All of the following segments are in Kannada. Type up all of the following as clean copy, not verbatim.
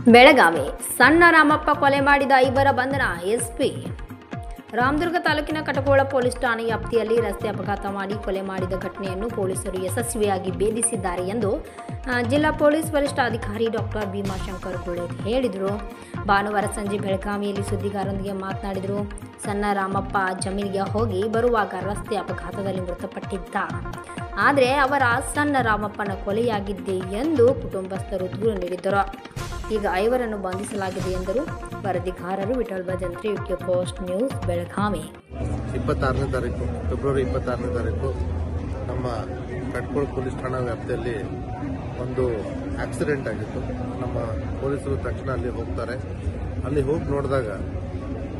ಬೆಳಗಾವಿ ಸಣ್ಣ ರಾಮಪ್ಪ ಕೊಲೆ ಮಾಡಿದ 5 ಬಂಧನ. ಎಸ್ಪಿ ರಾಮದುರ್ಗ ತಾಲೂಕಿನ ಕಟಕೋಳ ಪೊಲೀಸ್ ಠಾಣೆ ವ್ಯಾಪ್ತಿಯಲ್ಲಿ ರಸ್ತೆ ಅಪಘಾತ ಮಾಡಿ ಕೊಲೆ ಮಾಡಿದ ಘಟನೆಯನ್ನು ಪೊಲೀಸರು ಯಶಸ್ವಿಯಾಗಿ ಭೇದಿಸಿದ್ದಾರೆ ಎಂದು ಜಿಲ್ಲಾ ಪೊಲೀಸ್ ವರಿಷ್ಠಾಧಿಕಾರಿ ಡಾಕ್ಟರ್ ಭೀಮಾಶಂಕರ್ ಗುಳೆ ಹೇಳಿದರು. ಭಾನುವಾರ ಸಂಜೆ ಬೆಳಗಾವಿಯಲ್ಲಿ ಸುದ್ದಿಗಾರರೊಂದಿಗೆ ಮಾತನಾಡಿದರು. ಸಣ್ಣ ರಾಮಪ್ಪ ಜಮೀನಿಗೆ ಹೋಗಿ ಬರುವಾಗ ರಸ್ತೆ ಅಪಘಾತದಲ್ಲಿ ಮೃತಪಟ್ಟಿದ್ದ. ಆದರೆ ಅವರ ಸಣ್ಣ ರಾಮಪ್ಪನ ಕೊಲೆಯಾಗಿದ್ದೆ ಎಂದು ಕುಟುಂಬಸ್ಥರು ದೂರು ನೀಡಿದ್ದರು. ಈಗ 5 ಬಂಧಿಸಲಾಗಿದೆ ಎಂದರು. ವರದಿಗಾರರು Vittal Bhajantri, UK post news, Belagavi. 26ನೇ ತಾರೀಕು ಫೆಬ್ರವರಿ 26ನೇ ತಾರೀಕು ನಮ್ಮ ಕಟ್ಕೋಳ ಪೊಲೀಸ್ ಠಾಣಾ ವ್ಯಾಪ್ತಿಯಲ್ಲಿ ಒಂದು ಆಕ್ಸಿಡೆಂಟ್ ಆಗಿತ್ತು. ನಮ್ಮ ಪೊಲೀಸರು ತಕ್ಷಣ ಅಲ್ಲಿ ಹೋಗ್ತಾರೆ. ಅಲ್ಲಿ ಹೋಗಿ ನೋಡಿದಾಗ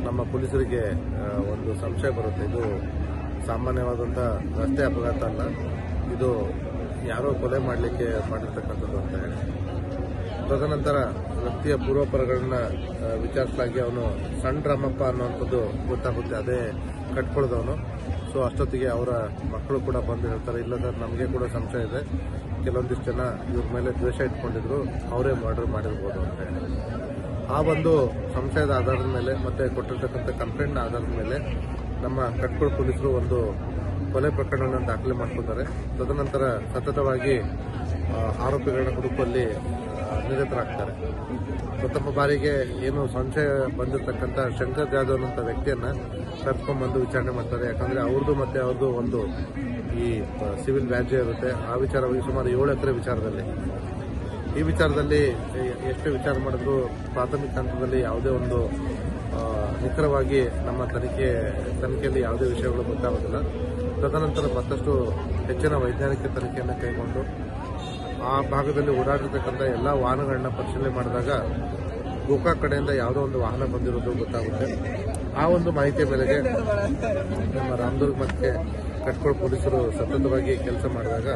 ನಮ್ಮ ಪೊಲೀಸರಿಗೆ ಒಂದು ಸಂಶಯ ಬರುತ್ತೆ. ಇದು ಸಾಮಾನ್ಯವಾದಂಥ ರಸ್ತೆ ಅಪಘಾತ ಅಲ್ಲ, ಇದು ಯಾರೋ ಕೊಲೆ ಮಾಡಲಿಕ್ಕೆ ಮಾಡಿರ್ತಕ್ಕಂಥದ್ದು ಅಂತ ಹೇಳಿ. ತದನಂತರ ವ್ಯಕ್ತಿಯ ಪೂರ್ವಪರಗಳನ್ನ ವಿಚಾರಿಸಲಾಗಿ ಅವನು ಸಣ್ಣ ರಾಮಪ್ಪ ಅನ್ನುವಂಥದ್ದು ಗೊತ್ತಾಗುತ್ತೆ. ಅದೇ ಕಟ್ಕೊಳ್ದವನು. ಸೊ ಅಷ್ಟೊತ್ತಿಗೆ ಅವರ ಮಕ್ಕಳು ಕೂಡ ಬಂದು ಹೇಳ್ತಾರೆ, ಇಲ್ಲ ಸರ್ ನಮಗೆ ಕೂಡ ಸಂಶಯ ಇದೆ, ಕೆಲವೊಂದಿಷ್ಟು ಜನ ಇವ್ರ ಮೇಲೆ ದ್ವೇಷ ಇಟ್ಕೊಂಡಿದ್ರು, ಅವರೇ ಮರ್ಡರ್ ಮಾಡಿರ್ಬೋದು ಅಂತ ಹೇಳಿ. ಆ ಒಂದು ಸಂಶಯದ ಆಧಾರದ ಮೇಲೆ ಮತ್ತೆ ಕೊಟ್ಟಿರ್ತಕ್ಕಂಥ ಕಂಪ್ಲೇಂಟ್ನ ಆಧಾರದ ಮೇಲೆ ನಮ್ಮ ಕಟ್ಕೋಳ ಪೊಲೀಸರು ಒಂದು ಕೊಲೆ ಪ್ರಕರಣವನ್ನು ದಾಖಲೆ ಮಾಡ್ಕೊತಾರೆ. ತದನಂತರ ಸತತವಾಗಿ ಆರೋಪಿಗಳನ್ನ ಹುಡುಕುವಲ್ಲಿ ನಿರತರಾಗ್ತಾರೆ. ಪ್ರಥಮ ಬಾರಿಗೆ ಏನು ಸಂಶಯ ಬಂದಿರತಕ್ಕಂಥ ಶಂಕರ್ ಜಾಧವ್ ಅನ್ನುವಂಥ ವ್ಯಕ್ತಿಯನ್ನ ಕರ್ಕೊಂಡ್ಬಂದು ವಿಚಾರಣೆ ಮಾಡ್ತಾರೆ. ಯಾಕಂದ್ರೆ ಅವ್ರದ್ದು ಮತ್ತೆ ಅವ್ರದ್ದು ಒಂದು ಈ ಸಿವಿಲ್ ವ್ಯಾಜ್ಯ ಇರುತ್ತೆ. ಆ ವಿಚಾರವಾಗಿ ಸುಮಾರು 7 ಎಕರೆ ವಿಚಾರದಲ್ಲಿ, ಈ ವಿಚಾರದಲ್ಲಿ ಎಷ್ಟು ವಿಚಾರ ಮಾಡಿದ್ರು ಪ್ರಾಥಮಿಕ ಹಂತದಲ್ಲಿ ಯಾವುದೇ ಒಂದು ನಿಖರವಾಗಿ ನಮ್ಮ ತನಿಖೆಯಲ್ಲಿ ಯಾವುದೇ ವಿಷಯಗಳು ಗೊತ್ತಾಗೋದಿಲ್ಲ. ತದನಂತರ ಮತ್ತಷ್ಟು ಹೆಚ್ಚಿನ ವೈಜ್ಞಾನಿಕ ತನಿಖೆಯನ್ನು ಕೈಗೊಂಡು ಆ ಭಾಗದಲ್ಲಿ ಓಡಾಡಿರ್ತಕ್ಕಂಥ ಎಲ್ಲ ವಾಹನಗಳನ್ನ ಪರಿಶೀಲನೆ ಮಾಡಿದಾಗ ಗೋಕಾಕ್ ಕಡೆಯಿಂದ ಯಾವುದೋ ಒಂದು ವಾಹನ ಬಂದಿರೋದು ಗೊತ್ತಾಗುತ್ತೆ. ಆ ಒಂದು ಮಾಹಿತಿಯ ಮೇರೆಗೆ ನಮ್ಮ ರಾಮದುರ್ಗ ಮತ್ತು ಕಟ್ಕೋಳ ಪೊಲೀಸರು ಸತತವಾಗಿ ಕೆಲಸ ಮಾಡಿದಾಗ